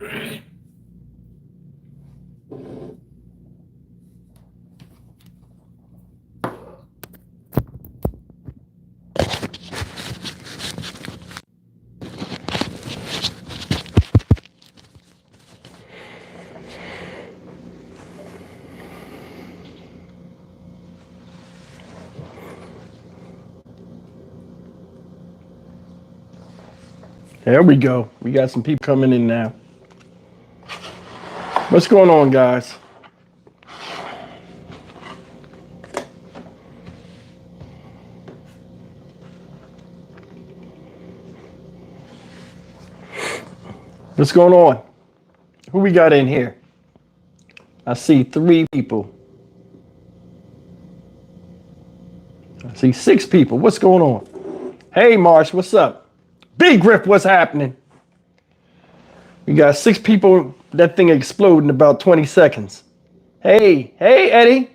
There we go. We got some people coming in now. What's going on, guys? What's going on? Who we got in here? I see 3 people. I see 6 people. What's going on? Hey, Marsh, what's up? Big Griff, what's happening? We got 6 people. That thing exploded in about 20 seconds. Hey, Eddie.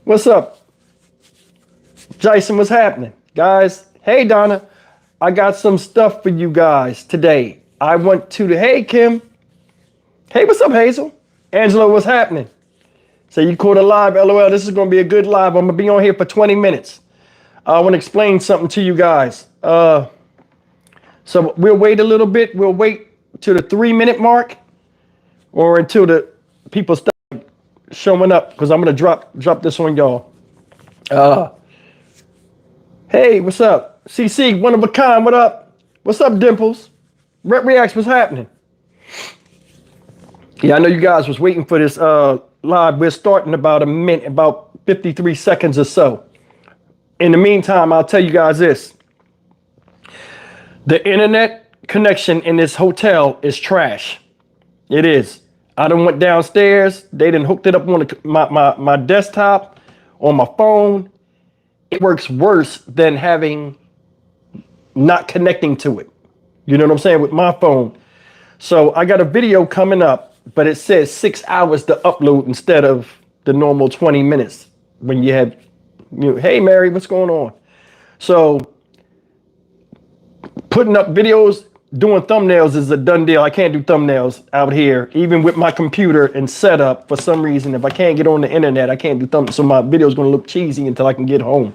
What's up? Jason, what's happening? Guys, hey, Donna. I got some stuff for you guys today. I want to, hey, Kim. Hey, what's up, Hazel? Angela, what's happening? So you caught a live, LOL. This is going to be a good live. I'm going to be on here for 20 minutes. I want to explain something to you guys. So we'll wait a little bit. We'll wait to the 3-minute mark or until the people start showing up, because I'm going to drop this on y'all. Hey, what's up? CC, one of a kind, what up? What's up, Dimples? Rep Reacts, what's happening? Yeah, I know you guys was waiting for this live. We're starting about a minute, about 53 seconds or so. In the meantime, I'll tell you guys this. The internet connection in this hotel is trash. It is. I done went downstairs. They done hooked it up on my desktop, on my phone. It works worse than having not connecting to it. You know what I'm saying? With my phone. So I got a video coming up, but it says 6 hours to upload instead of the normal 20 minutes when you have, hey, Mary, what's going on? So putting up videos, doing thumbnails is a done deal. I can't do thumbnails out here, even with my computer and setup. For some reason, if I can't get on the internet, I can't do thumbnails. So my video is going to look cheesy until I can get home.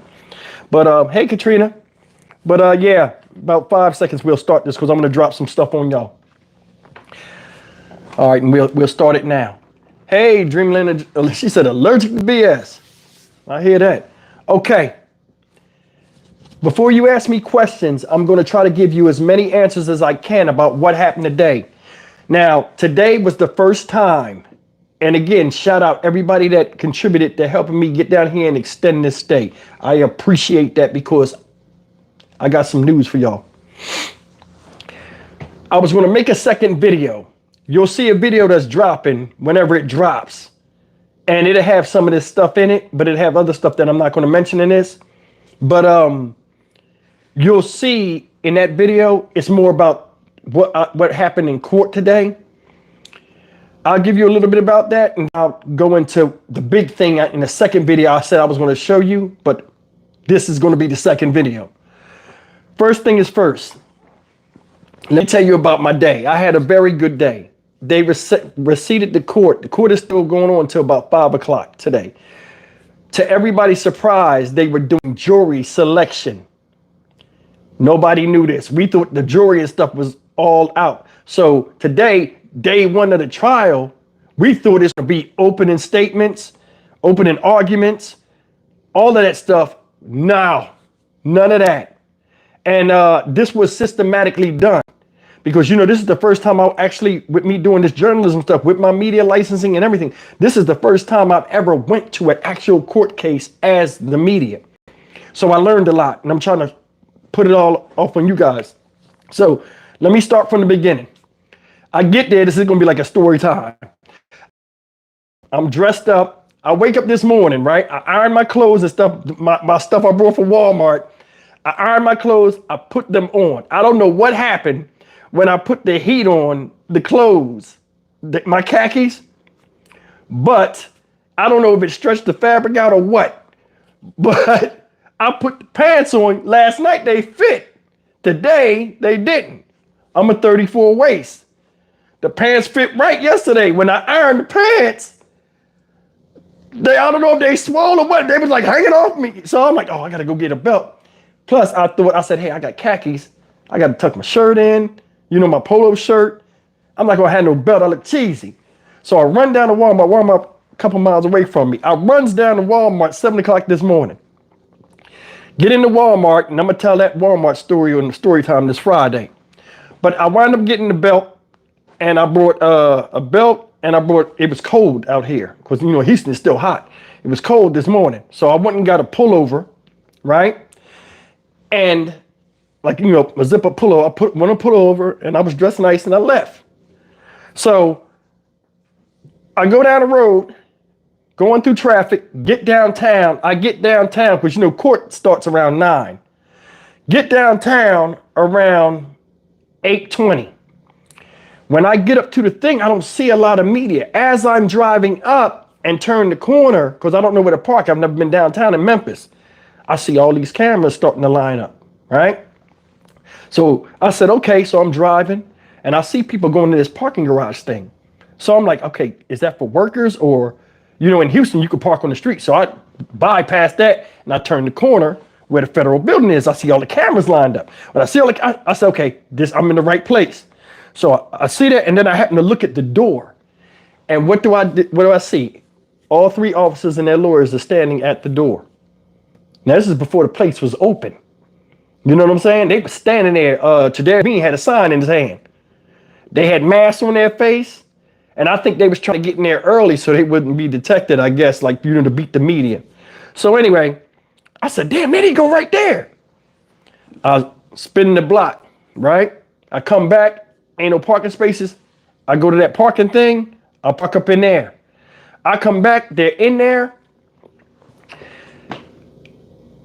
But hey, Katrina. But yeah, about 5 seconds we'll start this, because I'm going to drop some stuff on y'all. All right, and we'll start it now. Hey, Dreamland, she said allergic to BS. I hear that. Okay. Before you ask me questions, I'm going to try to give you as many answers as I can about what happened today. Now, today was the first time, and again, shout out everybody that contributed to helping me get down here and extend this stay. I appreciate that, because I got some news for y'all. I was going to make a second video. You'll see a video that's dropping whenever it drops, and it'll have some of this stuff in it, but it'll have other stuff that I'm not going to mention in this. But you'll see in that video, it's more about what happened in court today. I'll give you a little bit about that, and I'll go into the big thing in the second video I said I was going to show you, but this is going to be the second video. First thing is first. Let me tell you about my day. I had a very good day. They receipted the court. The court is still going on until about 5 o'clock today. To everybody's surprise, they were doing jury selection. Nobody knew this. We thought the jury and stuff was all out. So today, day 1 of the trial, we thought it's going to be opening statements, opening arguments, all of that stuff. No, none of that. And this was systematically done, because, this is the first time I actually, with me doing this journalism stuff, with my media licensing and everything, this is the first time I've ever went to an actual court case as the media. So I learned a lot, and I'm trying to put it all off on you guys. So let me start from the beginning. I get there. This is going to be like a story time. I'm dressed up. I wake up this morning, right? I iron my clothes and stuff, my stuff I brought from Walmart. I iron my clothes. I put them on. I don't know what happened when I put the heat on the clothes, my khakis, but I don't know if it stretched the fabric out or what, but I put the pants on last night. They fit. Today, they didn't. I'm a 34 waist. The pants fit right yesterday. When I ironed the pants, I don't know if they swole or what. They was like hanging off me. So I'm like, oh, I gotta go get a belt. Plus, I said, hey, I got khakis. I gotta tuck my shirt in, my polo shirt. I'm not gonna have no belt. I look cheesy. So I run down to Walmart a couple miles away from me. I runs down to Walmart 7 o'clock this morning. Get into Walmart, and I'm gonna tell that Walmart story on the story time this Friday. But I wound up getting the belt, and I brought a belt, and it was cold out here, because Houston is still hot. It was cold this morning. So I went and got a pullover, right? And a zip up pullover, I put one pullover, and I was dressed nice, and I left. So I go down the road, going through traffic, get downtown. I get downtown because court starts around 9. Get downtown around 8:20. When I get up to the thing, I don't see a lot of media. As I'm driving up and turn the corner, because I don't know where to park, I've never been downtown in Memphis, I see all these cameras starting to line up, right? So I said, okay, so I'm driving, and I see people going to this parking garage thing. So I'm like, okay, is that for workers? Or, in Houston, you could park on the street. So I bypassed that, and I turned the corner where the federal building is. I see all the cameras lined up. But I see I said, okay, I'm in the right place. So I see that, and then I happen to look at the door. And what do I see? All 3 officers and their lawyers are standing at the door. Now, this is before the place was open. You know what I'm saying? They were standing there. Tyre had a sign in his hand. They had masks on their face. And I think they was trying to get in there early so they wouldn't be detected, I guess, to beat the media. So anyway, I said, damn, there they go right there. I was spinning the block, right? I come back, ain't no parking spaces. I go to that parking thing. I park up in there. I come back, they're in there.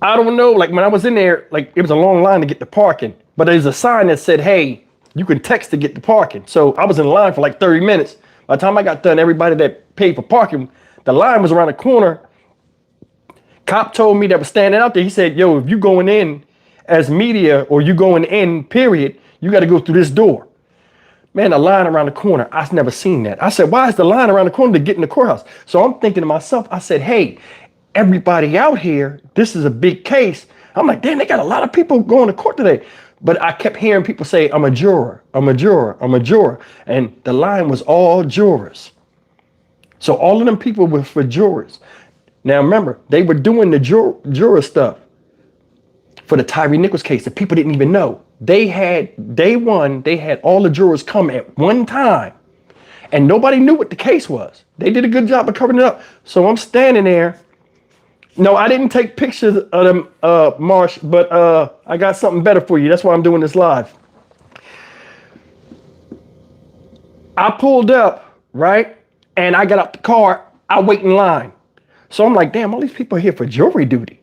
I don't know, when I was in there, it was a long line to get the parking. But there's a sign that said, hey, you can text to get the parking. So I was in line for 30 minutes. By the time I got done, everybody that paid for parking, the line was around the corner. Cop told me that was standing out there. He said, yo, if you going in as media or you going in, period, you got to go through this door. Man, the line around the corner, I've never seen that. I said, why is the line around the corner to get in the courthouse? So I'm thinking to myself, I said, hey, everybody out here, this is a big case. I'm like, damn, they got a lot of people going to court today. But I kept hearing people say, I'm a juror, I'm a juror, I'm a juror. And the line was all jurors. So all of them people were for jurors. Now remember, they were doing the juror stuff for the Tyre Nichols case that people didn't even know. They had all the jurors come at one time, and nobody knew what the case was. They did a good job of covering it up. So I'm standing there. No, I didn't take pictures of them, Marsh, but I got something better for you. That's why I'm doing this live. I pulled up, right? And I got out the car. I wait in line. So I'm like, damn, all these people are here for jury duty.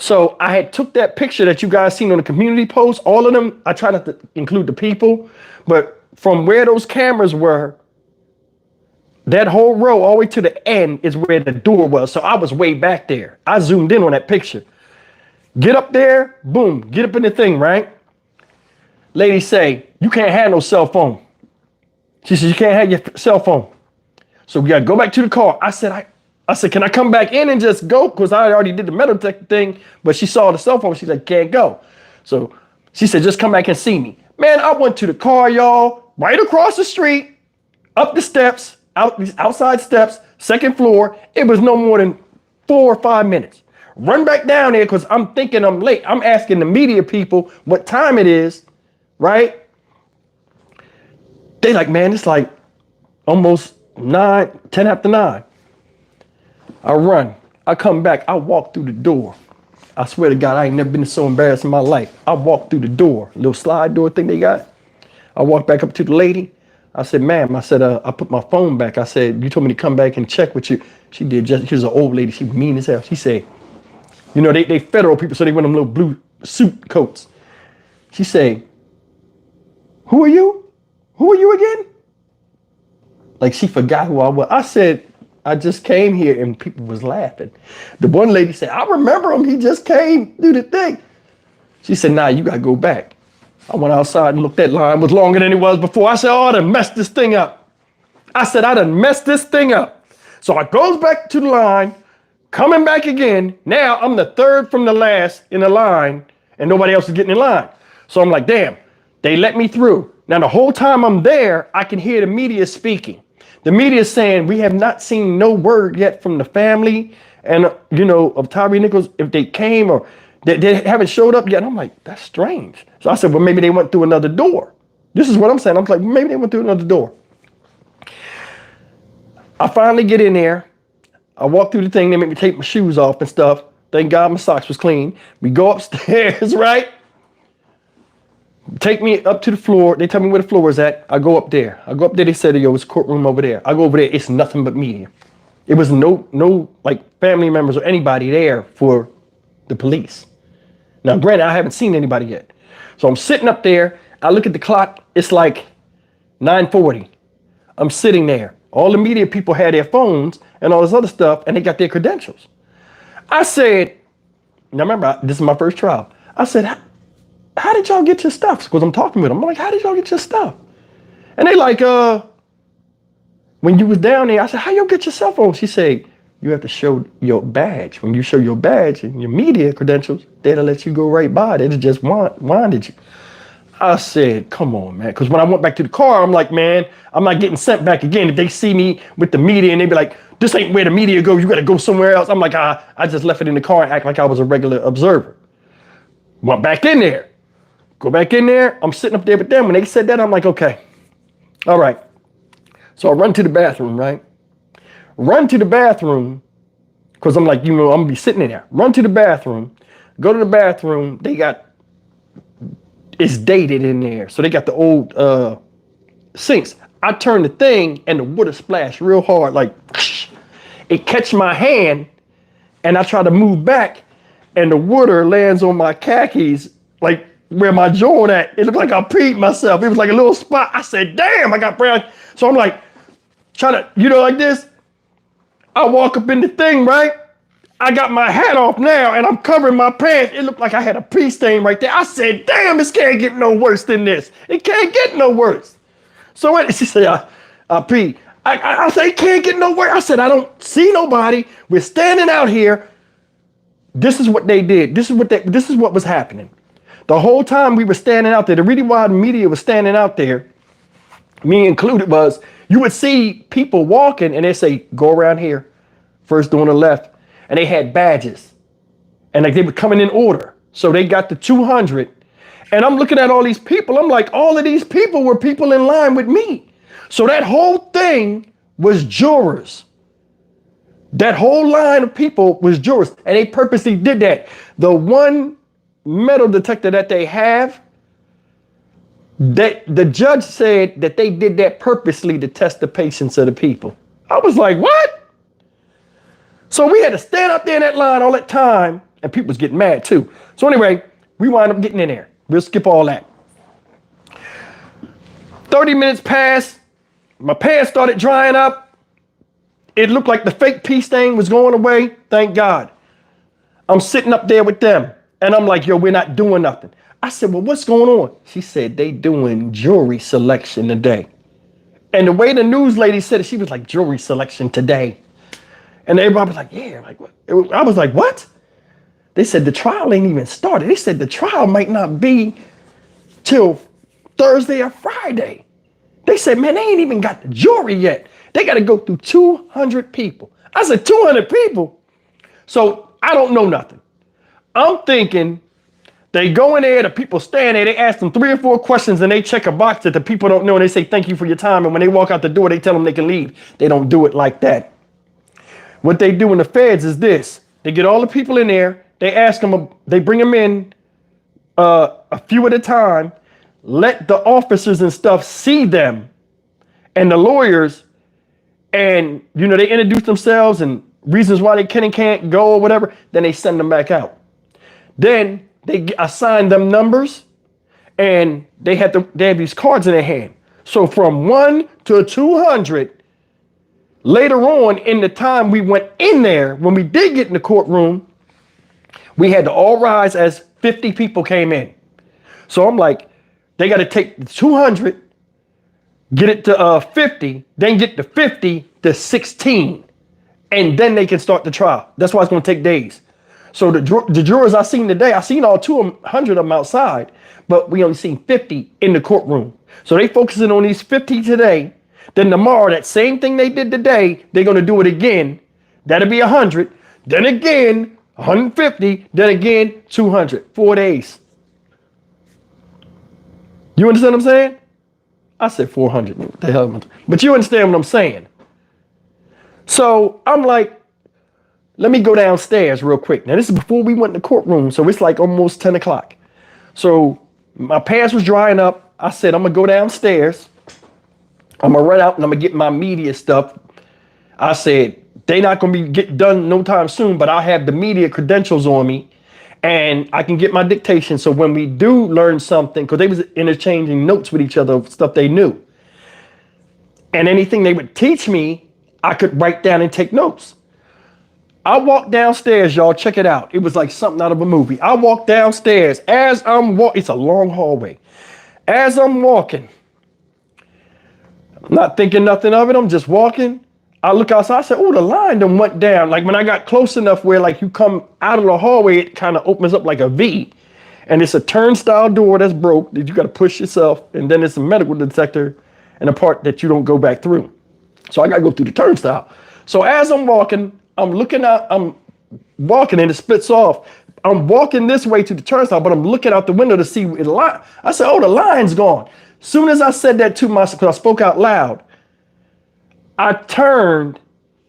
So I had took that picture that you guys seen on the community post. All of them, I try not to include the people, but from where those cameras were, that whole row all the way to the end is where the door was. So I was way back there. I zoomed in on that picture. Get up there, boom, get up in the thing, right? Lady say, you can't have no cell phone. She said, you can't have your cell phone. So we got to go back to the car. I said, can I come back in and just go? Because I already did the metal detector thing, but she saw the cell phone. She's like, can't go. So she said, just come back and see me. Man, I went to the car, y'all, right across the street, up the steps, out these outside steps, second floor. It was no more than 4 or 5 minutes. Run back down there because I'm thinking I'm late. I'm asking the media people what time it is, right? They like, man, it's like almost 10 after 9. I run. I come back. I walk through the door. I swear to God, I ain't never been so embarrassed in my life. I walked through the door, little slide door thing they got. I walked back up to the lady. I said, ma'am, I said, I put my phone back. I said, you told me to come back and check with you. She did. She was an old lady. She was mean as hell. She said, you know, they federal people, so they wear them little blue suit coats. She said, who are you? Who are you again? Like she forgot who I was. I said, I just came here, and people was laughing. The one lady said, I remember him. He just came do the thing. She said, nah, you got to go back. I went outside and looked. That line was longer than it was before. I said, oh, I done messed this thing up. I said, I done messed this thing up. So I goes back to the line, coming back again. Now I'm the third from the last in the line and nobody else is getting in line. So I'm like, damn, they let me through. Now the whole time I'm there, I can hear the media speaking. The media is saying, we have not seen no word yet from the family and, of Tyre Nichols, if they came or they haven't showed up yet. I'm like, that's strange. So I said, well, maybe they went through another door. This is what I'm saying. I'm like, maybe they went through another door. I finally get in there. I walk through the thing. They make me take my shoes off and stuff. Thank God my socks was clean. We go upstairs, right? Take me up to the floor. They tell me where the floor is at. I go up there. They said, yo, it's courtroom over there. I go over there. It's nothing but media. It was no like family members or anybody there for the police. Now, granted, I haven't seen anybody yet. So I'm sitting up there. I look at the clock. It's like 9:40. I'm sitting there. All the media people had their phones and all this other stuff, and they got their credentials. I said, now remember, this is my first trial. I said, how did y'all get your stuff? Because I'm talking with them. I'm like, how did y'all get your stuff? And they like, when you was down there, I said, how y'all get your cell phone? She said, you have to show your badge. When you show your badge and your media credentials, they'll let you go right by. They just winded you. I said, come on, man. Because when I went back to the car, I'm like, man, I'm not getting sent back again. If they see me with the media and they be like, this ain't where the media go, you got to go somewhere else. I'm like, I just left it in the car and act like I was a regular observer. Went back in there. Go back in there. I'm sitting up there with them. When they said that, I'm like, okay. All right. So I run to the bathroom, right? Run to the bathroom because I'm like, I'm going to be sitting in there. Run to the bathroom. Go to the bathroom. It's dated in there. So they got the old sinks. I turn the thing and the water splashed real hard. Like it catch my hand and I try to move back and the water lands on my khakis, like where my joint at. It looked like I peed myself. It was like a little spot. I said, damn, I got brown. So I'm like trying to, like this. I walk up in the thing, right? I got my hat off now and I'm covering my pants. It looked like I had a pee stain right there. I said, damn, this can't get no worse than this. It can't get no worse. So she said, I pee. I said, it can't get no worse. I said, I don't see nobody. We're standing out here. This is what they did. This is what was happening. The whole time we were standing out there, the reason why the media was standing out there, me included, was you would see people walking and they say, go around here, first door on the left. And they had badges and like they were coming in order. So they got the 200 and I'm looking at all these people. I'm like, all of these people were people in line with me. So that whole thing was jurors. That whole line of people was jurors and they purposely did that. The one metal detector that they have, that the judge said that they did that purposely to test the patience of the people. I was like, what? So we had to stand up there in that line all that time and people was getting mad too. So anyway, we wound up getting in there. We'll skip all that. 30 minutes passed. My pants started drying up. It looked like the fake pee stain was going away. Thank God. I'm sitting up there with them and I'm like, yo, we're not doing nothing. I said, well, what's going on? She said, they doing jury selection today. And the way the news lady said it, she was like, jury selection today. And everybody was like, yeah, like what? I was like, what? They said the trial ain't even started. They said the trial might not be till Thursday or Friday. They said, man, they ain't even got the jury yet. They got to go through 200 people. I said, 200 people? So I don't know nothing. I'm thinking they go in there, the people stand there, they ask them 3 or 4 questions and they check a box that the people don't know and they say, thank you for your time. And when they walk out the door, they tell them they can leave. They don't do it like that. What they do in the feds is this. They get all the people in there. They ask them, they bring them in a few at a time, let the officers and stuff see them and the lawyers and, they introduce themselves and reasons why they can and can't go or whatever. Then they send them back out. Then they assign them numbers and they have these cards in their hand. So from 1 to 200, later on in the time we went in there, when we did get in the courtroom, we had to all rise as 50 people came in. So I'm like, They got to take the 200, get it to 50, then get the 50 to 16, and then they can start the trial. That's why it's going to take days. So the jurors I seen today, I seen all 200 of them outside, but we only seen 50 in the courtroom. So they focusing on these 50 today. Then tomorrow, that same thing they did today, they're going to do it again. That'll be 100. Then again, 150. Then again, 200. 4 days. You understand what I'm saying? I said 400. What the hell? But you understand what I'm saying. So I'm like, let me go downstairs real quick. Now, this is before we went in the courtroom. So it's like almost 10 o'clock. So my pants was drying up. I said, I'm going to go downstairs. I'm going to run out and I'm going to get my media stuff. I said, they not going to be get done no time soon, but I have the media credentials on me and I can get my dictation. So when we do learn something, because they was interchanging notes with each other of stuff they knew. And anything they would teach me, I could write down and take notes. I walked downstairs, y'all. Check it out. It was like something out of a movie. I walked downstairs as I'm walking. It's a long hallway. As I'm walking, I'm not thinking nothing of it. I'm just walking. I look outside. I said, oh, the line done went down. Like when I got close enough where like you come out of the hallway, it kind of opens up like a V. And it's a turnstile door that's broke that you got to push yourself. And then it's a medical detector and a part that you don't go back through. So I got to go through the turnstile. So as I'm walking, I'm looking out, I'm walking and it splits off. I'm walking this way to the turnstile, but I'm looking out the window to see the line. I said, oh, the line's gone. Soon as I said that to myself, because I spoke out loud, I turned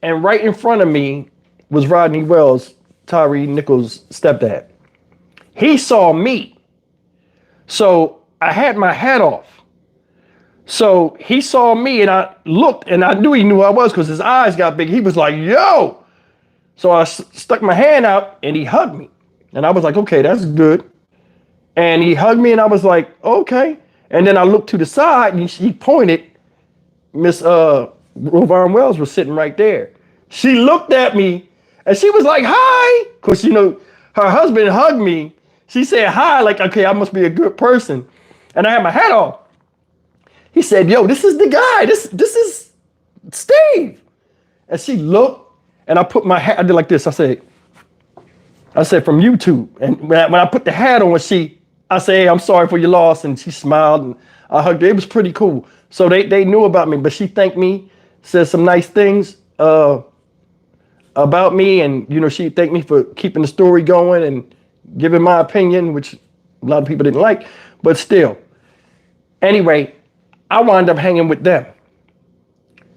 and right in front of me was Rodney Wells, Tyre Nichols' stepdad. He saw me. So I had my hat off. So he saw me and I looked and I knew he knew who I was because his eyes got big. He was like, yo. So I stuck my hand out and he hugged me. And I was like, okay, that's good. And he hugged me and I was like, okay. And then I looked to the side and he pointed. Miss Rovon Wells was sitting right there. She looked at me and she was like, hi. Because, you know, her husband hugged me. She said hi, like, okay, I must be a good person. And I had my hat off. He said, yo, this is the guy. This is Steve. And she looked and I put my hat, I did like this. I said, from YouTube. And when I put the hat on, I said, hey, I'm sorry for your loss. And she smiled and I hugged her. It was pretty cool. So they knew about me, but she thanked me, said some nice things about me. And, you know, she thanked me for keeping the story going and giving my opinion, which a lot of people didn't like, but still. Anyway, I wound up hanging with them.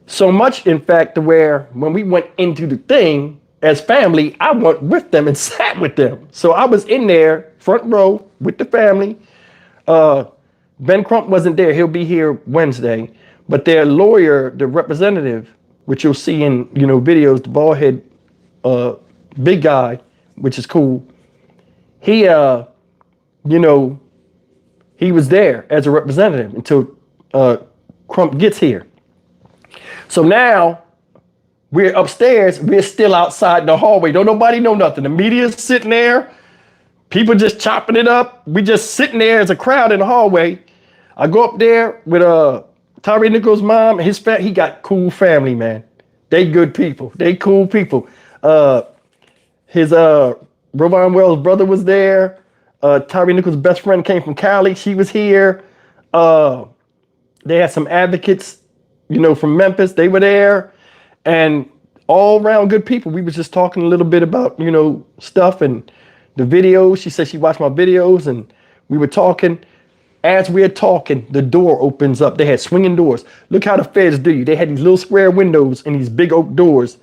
So much, in fact, to where when we went into the thing as family, I went with them and sat with them. So I was in there, front row with the family. Ben Crump wasn't there. He'll be here Wednesday. But their lawyer, the representative, which you'll see in, you know, videos, the bald head, big guy, which is cool. He, you know, he was there as a representative until Crump gets here. So now we're upstairs. We're still outside the hallway. Don't nobody know nothing. The media's sitting there. People just chopping it up. We just sitting there as a crowd in the hallway. I go up there with Tyre Nichols' mom. His he got cool family, man. They good people. They cool people. His Rovon Wells' brother was there. Tyre Nichols' best friend came from Cali. She was here. They had some advocates, you know, from Memphis. They were there. And all around good people. We was just talking a little bit about, you know, stuff and the videos. She said she watched my videos and we were talking. As we're talking, the door opens up. They had swinging doors. Look how the feds do you. They had these little square windows and these big oak doors.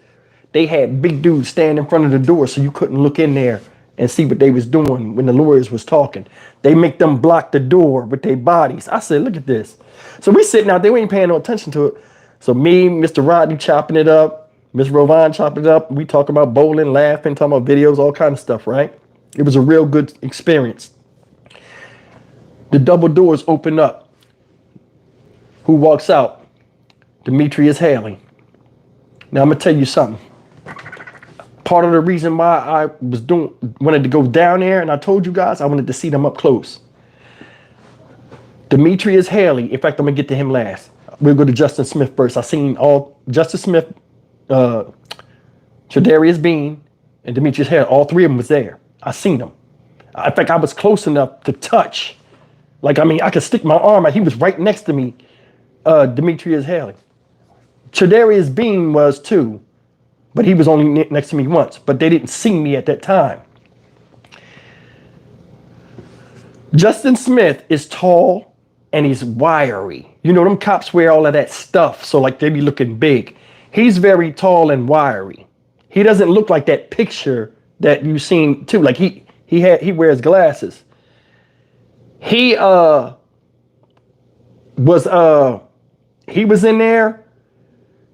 They had big dudes stand in front of the door so you couldn't look in there and see what they was doing when the lawyers was talking. They make them block the door with their bodies. I said, look at this. So we sitting out there, we ain't paying no attention to it. So me, Mr. Rodney chopping it up, Miss Rovon chopping it up. We talking about bowling, laughing, talking about videos, all kind of stuff, right? It was a real good experience. The double doors open up. Who walks out? Demetrius Haley. Now I'm gonna tell you something. Part of the reason why I wanted to go down there, and I told you guys I wanted to see them up close. Demetrius Haley. In fact, I'm gonna get to him last. We'll go to Justin Smith first. I seen all Justin Smith, Tredarius Bean, and Demetrius Haley. All three of them was there. I seen them. In fact, I was close enough to touch. Like, I mean, I could stick my arm out. He was right next to me, Demetrius Haley. Tredarius Bean was too, but he was only next to me once. But they didn't see me at that time. Justin Smith is tall and he's wiry. You know, them cops wear all of that stuff, so like they be looking big. He's very tall and wiry. He doesn't look like that picture that you seen too. Like he wears glasses. He was in there.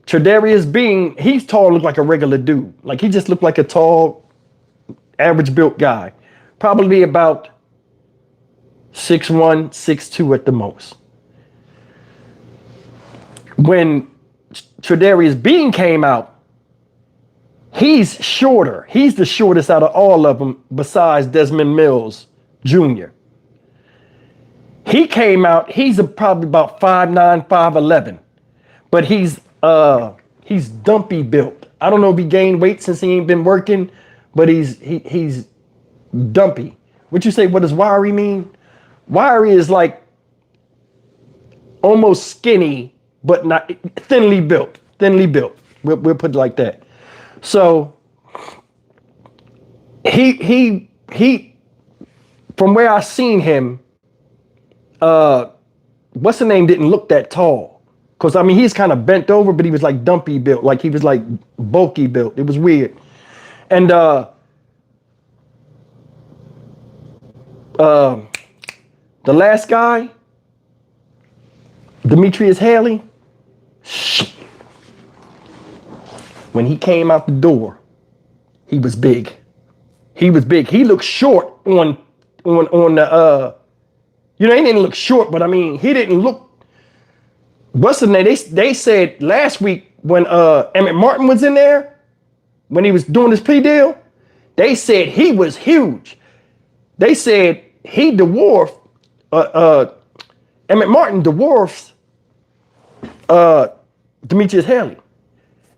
Tredarius Bean, he's tall, looked like a regular dude. Like he just looked like a tall, average built guy. Probably about 6'1", 6'2" at the most. When Tredarius Bean came out, he's shorter. He's the shortest out of all of them besides Desmond Mills Jr. He came out, he's probably about 5'9", 5'11", but he's dumpy built. I don't know if he gained weight since he ain't been working, but he's dumpy. What you say, what does wiry mean? Wiry is like almost skinny, but not thinly built. Thinly built. We'll put it like that. So he from where I seen him, what's the name, didn't look that tall. Cause I mean he's kind of bent over, but he was like dumpy built, like he was like bulky built. It was weird. And the last guy, Demetrius Haley, when he came out the door, he was big. He was big. He looked short on the you know, he didn't look short, but I mean he didn't look. What's the name? They said last week when Emmett Martin was in there, when he was doing his plea deal, they said he was huge. They said he dwarfed Emmett Martin dwarfs Demetrius Haley.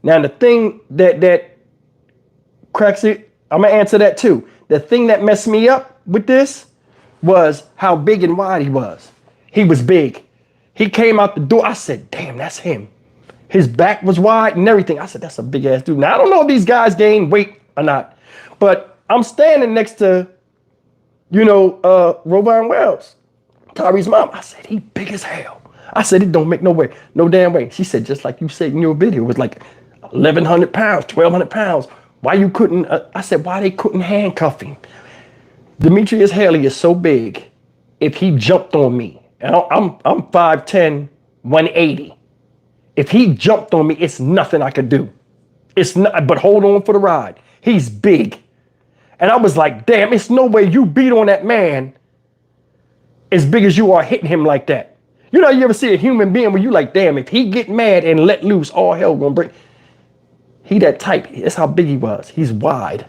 Now the thing that cracks it, I'm gonna answer that too. The thing that messed me up with this was how big and wide he was. He was big. He came out the door. I said, damn, that's him. His back was wide and everything. I said, that's a big ass dude. Now I don't know if these guys gain weight or not, but I'm standing next to, you know, Rovine Wells, Tyre's mom. I said, he big as hell. I said, it don't make no way, no damn way. She said, just like you said in your video, it was like 1,100 pounds, 1,200 pounds. Why you couldn't, I said, why they couldn't handcuff him? Demetrius Haley is so big, if he jumped on me, and I'm 5'10", 180. If he jumped on me, it's nothing I could do. It's not, but hold on for the ride. He's big. And I was like, damn, it's no way you beat on that man as big as you are hitting him like that. You know, you ever see a human being where you like, damn, if he get mad and let loose, all hell gonna break. He that type, that's how big he was. He's wide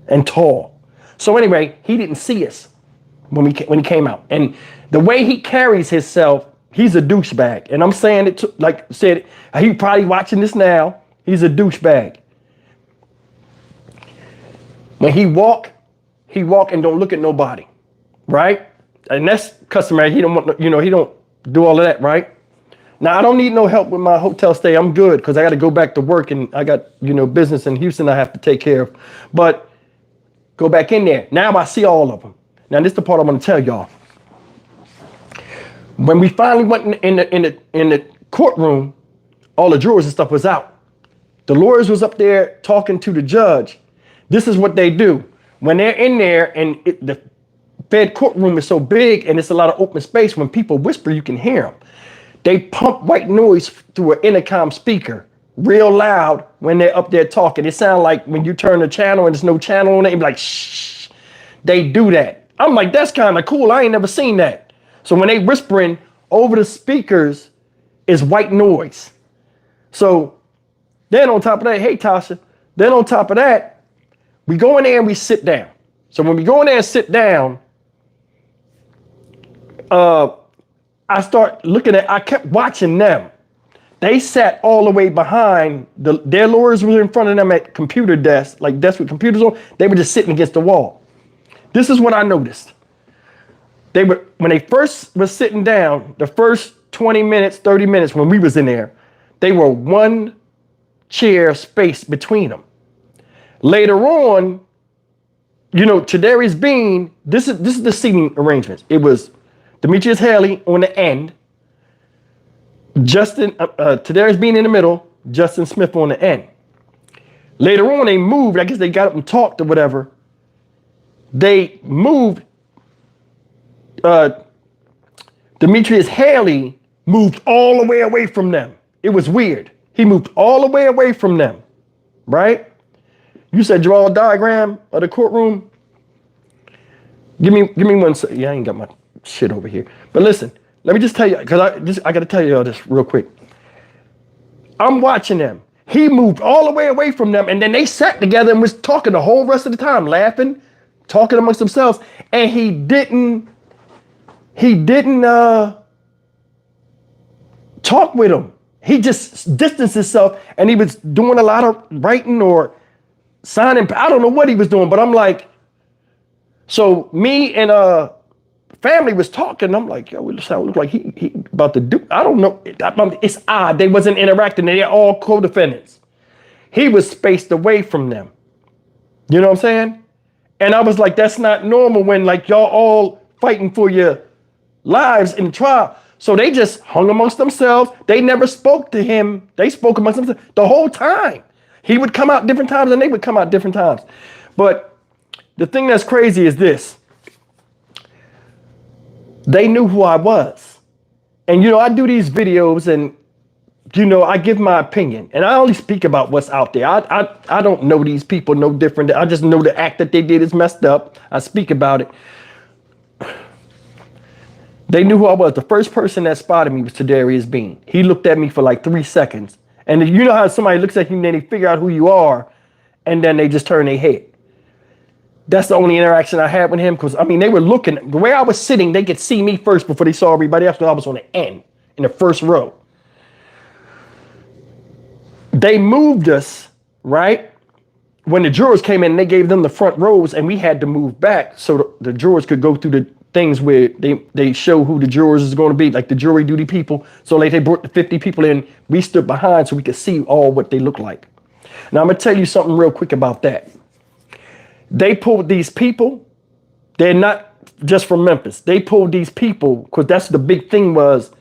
and tall. So anyway, he didn't see us when he came out. And the way he carries himself, he's a douchebag. And I'm saying it like said, he probably watching this now. He's a douchebag. When he walk and don't look at nobody, right? And that's customary. He don't want, you know, he don't do all of that, right? Now I don't need no help with my hotel stay. I'm good because I got to go back to work and I got, you know, business in Houston I have to take care of. But go back in there. Now I see all of them. Now this is the part I want to tell y'all. When we finally went in the courtroom, all the jurors and stuff was out. The lawyers was up there talking to the judge. This is what they do. When they're in there and the Fed courtroom is so big and it's a lot of open space, when people whisper, you can hear them. They pump white noise through an intercom speaker real loud when they're up there talking. It sounds like when you turn the channel and there's no channel on it, like, shh. They do that. I'm like, that's kind of cool. I ain't never seen that. So when they whispering over the speakers is white noise. So then on top of that, hey, Tasha, then on top of that, we go in there and we sit down. So when we go in there and sit down, I kept watching them. They sat all the way behind. Their lawyers were in front of them at computer desks, like desks with computers on. They were just sitting against the wall. This is what I noticed. When they first was sitting down, the first 20 minutes, 30 minutes when we was in there, they were one chair space between them. Later on, Tadarius Bean, this is the seating arrangements. It was Demetrius Haley on the end, Tadarius Bean in the middle, Justin Smith on the end. Later on, they moved. I guess they got up and talked or whatever. They moved. Demetrius Haley moved all the way away from them. It was weird. He moved all the way away from them, right? You said draw a diagram of the courtroom. Give me one second. Yeah, I ain't got my shit over here. But listen, let me just tell you, because I got to tell you all this real quick. I'm watching them. He moved all the way away from them, and then they sat together and was talking the whole rest of the time, laughing, talking amongst themselves, and he didn't talk with them. He just distanced himself, and he was doing a lot of writing or signing. I don't know what he was doing, but I'm like, so me and family was talking. I'm like, yo, it sound look like he about to do. I don't know. It's odd. They wasn't interacting. They're all co-defendants. He was spaced away from them. You know what I'm saying? And I was like, that's not normal when like y'all all fighting for your lives in the trial. So they just hung amongst themselves. They never spoke to him. They spoke amongst themselves the whole time. He would come out different times and they would come out different times. But the thing that's crazy is this. They knew who I was. And, I do these videos and, I give my opinion. And I only speak about what's out there. I don't know these people no different. I just know the act that they did is messed up. I speak about it. They knew who I was. The first person that spotted me was Tadarius Bean. He looked at me for like 3 seconds. And you know how somebody looks at you and then they figure out who you are and then they just turn their head. That's the only interaction I had with him because, they were looking. The way I was sitting, they could see me first before they saw everybody else. I was on the end, in the first row. They moved us, right? When the jurors came in, they gave them the front rows and we had to move back so the jurors could go through the things where they show who the jurors is going to be, like the jury duty people. So like they brought the 50 people in. We stood behind so we could see all what they look like. Now, I'm going to tell you something real quick about that. They pulled these people. They're not just from Memphis. They pulled these people because that's the big thing was,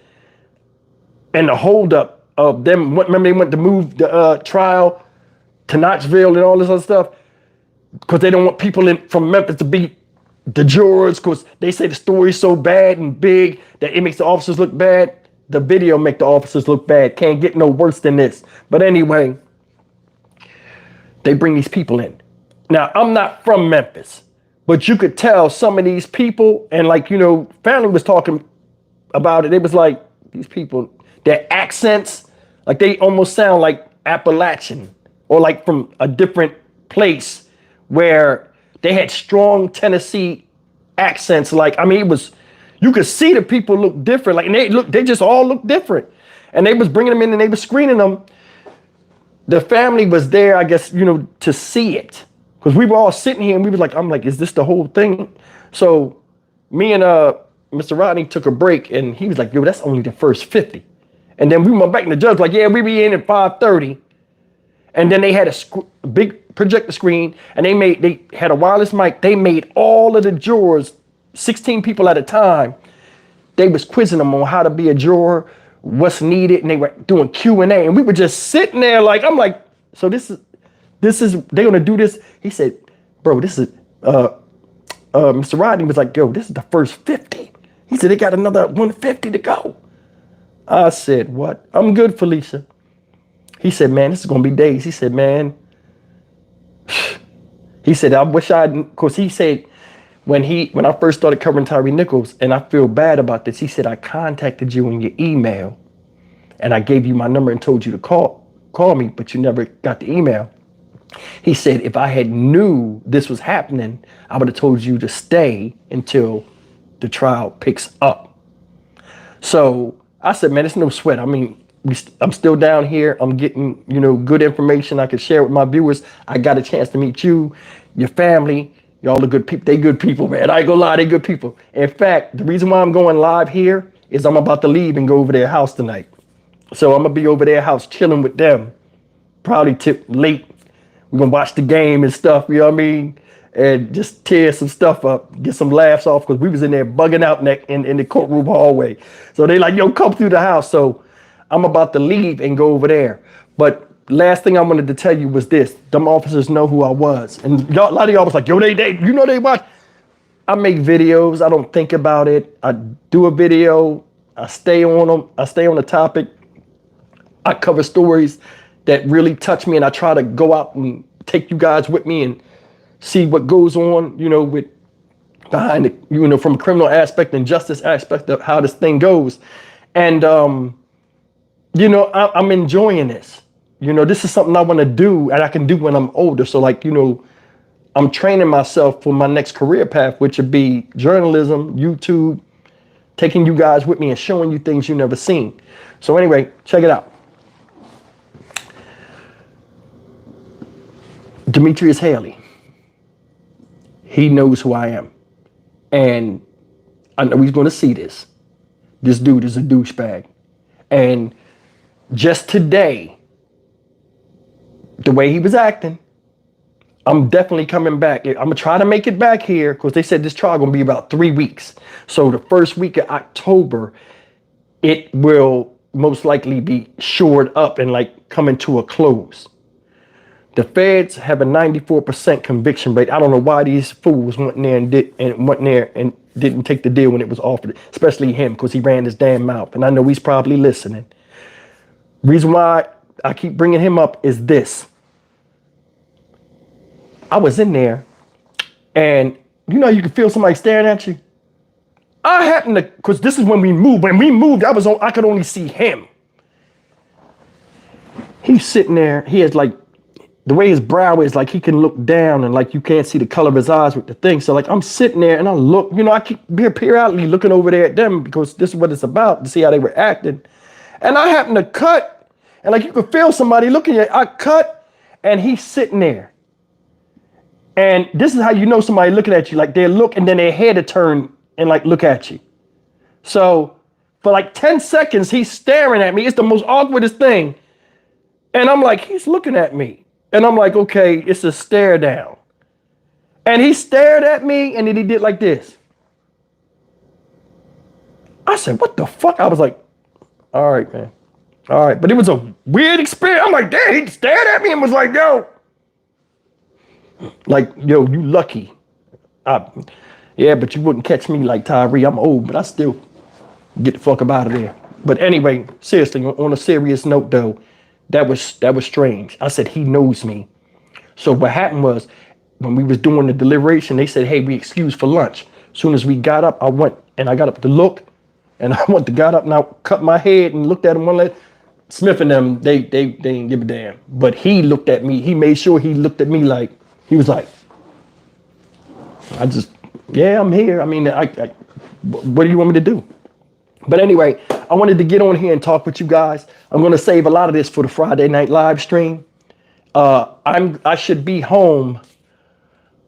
and the holdup of them. Remember, they went to move the trial to Knoxville and all this other stuff because they don't want people from Memphis to be the jurors because they say the story's so bad and big that it makes the officers look bad. The video make the officers look bad. Can't get no worse than this. But anyway, they bring these people in. Now, I'm not from Memphis, but you could tell some of these people, and family was talking about it. It was like these people, their accents, like they almost sound like Appalachian or like from a different place where they had strong Tennessee accents. It was, you could see the people look different. They just all look different. And they was bringing them in and they was screening them. The family was there, I guess, to see it. Because we were all sitting here and we was like, I'm like, is this the whole thing? So me and Mr. Rodney took a break and he was like, yo, that's only the first 50. And then we went back and the judge was like, yeah, we be in at 5:30. And then they had a big projector screen and they had a wireless mic. They made all of the jurors, 16 people at a time. They was quizzing them on how to be a juror, what's needed. And they were doing Q&A. And we were just sitting there I'm like, so this is, they're going to do this. He said, bro, this is, Mr. Rodney was like, yo, this is the first 50. He said, they got another 150 to go. I said, what? I'm good, Felicia. He said, man, this is going to be days. He said, man, he said, I wish because he said, when I first started covering Tyre Nichols, and I feel bad about this, he said, I contacted you in your email and I gave you my number and told you to call me, but you never got the email. He said, if I had knew this was happening, I would have told you to stay until the trial picks up. So I said, man, it's no sweat. I mean, I'm still down here. I'm getting, good information I can share with my viewers. I got a chance to meet you, your family. Y'all are good people. They good people, man. I ain't gonna lie, they good people. In fact, the reason why I'm going live here is I'm about to leave and go over their house tonight. So I'm gonna be over their house chilling with them. Probably tip late. We're gonna watch the game and stuff, you know what I mean? And just tear some stuff up, get some laughs off, because we was in there bugging out in the courtroom hallway. So they like, yo, come through the house. So I'm about to leave and go over there. But last thing I wanted to tell you was this. Them officers know who I was. And y'all, a lot of y'all was like, yo, they watch. I make videos. I don't think about it. I do a video. I stay on them. I stay on the topic. I cover stories that really touch me, and I try to go out and take you guys with me and see what goes on, with behind the, from a criminal aspect and justice aspect of how this thing goes. And, I'm enjoying this. This is something I want to do and I can do when I'm older. So like, I'm training myself for my next career path, which would be journalism, YouTube, taking you guys with me and showing you things you've never seen. So anyway, check it out. Demetrius Haley. He knows who I am. And I know he's going to see this. This dude is a douchebag. And just today, the way he was acting, I'm definitely coming back. I'm going to try to make it back here because they said this trial going to be about 3 weeks. So the first week of October, it will most likely be shored up and like coming to a close. The feds have a 94% conviction rate. I don't know why these fools went there and didn't take the deal when it was offered, especially him, because he ran his damn mouth. And I know he's probably listening. Reason why I keep bringing him up is this. I was in there, and you can feel somebody staring at you. I happened to, because this is when we moved. When we moved, I could only see him. He's sitting there. He has like, the way his brow is, like he can look down and like you can't see the color of his eyes with the thing. So like I'm sitting there and I look, I keep periodically looking over there at them because this is what it's about, to see how they were acting. And I happen to cut, and like you could feel somebody looking at, I cut, and he's sitting there. And this is how you know somebody looking at you, like they look and then their head to turn and like look at you. So for like 10 seconds, he's staring at me. It's the most awkwardest thing. And I'm like, he's looking at me. And I'm like, okay, it's a stare down. And he stared at me and then he did like this. I said, what the fuck? I was like, all right, man. All right. But it was a weird experience. I'm like, damn, he stared at me and was like, yo. Like, yo, you lucky. Yeah, but you wouldn't catch me like Tyre. I'm old, but I still get the fuck up out of there. But anyway, seriously, on a serious note though, that was strange. I said, he knows me. So what happened was, when we was doing the deliberation, they said, hey, we excused for lunch. As soon as we got up, I got up to look, and I got up and I cut my head and looked at him one leg. Smith and them, they didn't give a damn. But he looked at me. He made sure he looked at me like, he was like, yeah, I'm here. I mean, what do you want me to do? But anyway, I wanted to get on here and talk with you guys. I'm going to save a lot of this for the Friday night live stream. I should be home.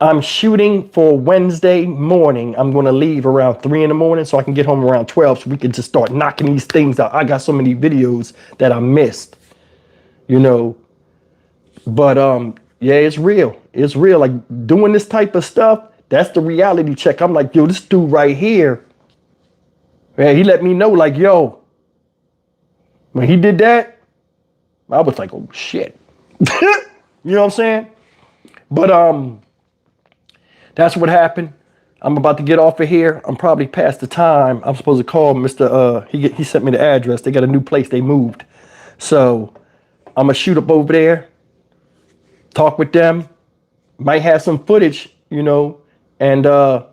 I'm shooting for Wednesday morning. I'm going to leave around 3 in the morning so I can get home around 12 so we can just start knocking these things out. I got so many videos that I missed, But yeah, it's real. It's real. Like doing this type of stuff, that's the reality check. I'm like, yo, this dude right here. Man, he let me know, like, yo, when he did that, I was like, oh shit. You know what I'm saying? But that's what happened. I'm about to get off of here. I'm probably past the time. I'm supposed to call Mr. He sent me the address. They got a new place they moved. So I'm gonna shoot up over there, talk with them. Might have some footage, and I'll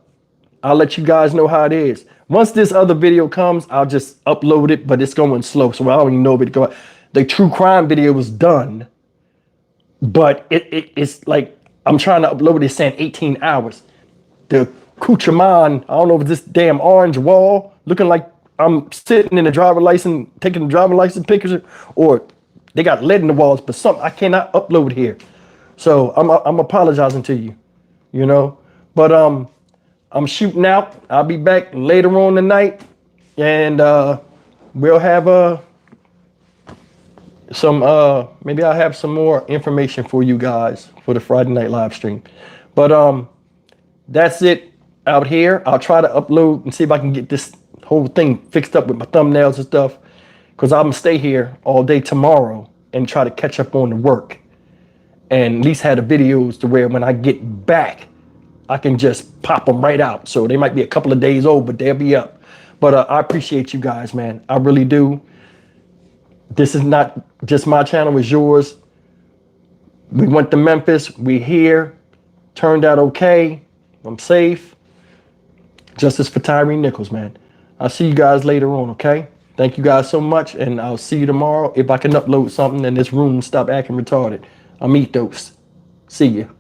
let you guys know how it is. Once this other video comes, I'll just upload it, but it's going slow, so I don't even know if it go. The true crime video was done, but it's like I'm trying to upload it saying 18 hours. The accoutrement, I don't know if it's this damn orange wall looking like I'm sitting in the driver license, taking the driver license pictures, or they got lead in the walls, but something I cannot upload here. So I'm apologizing to you, you know. But I'm shooting out. I'll be back later on tonight, and we'll have maybe I'll have some more information for you guys for the Friday night live stream. But that's it out here. I'll try to upload and see if I can get this whole thing fixed up with my thumbnails and stuff, because I'm gonna stay here all day tomorrow and try to catch up on the work, and at least have the videos to where when I get back I can just pop them right out. So they might be a couple of days old, but they'll be up. But I appreciate you guys, man. I really do. This is not just my channel, it's yours. We went to Memphis. We here. Turned out okay. I'm safe. Justice for Tyre Nichols, man. I'll see you guys later on, okay? Thank you guys so much, and I'll see you tomorrow. If I can upload something and this room stop acting retarded, I'm Ethos. See you.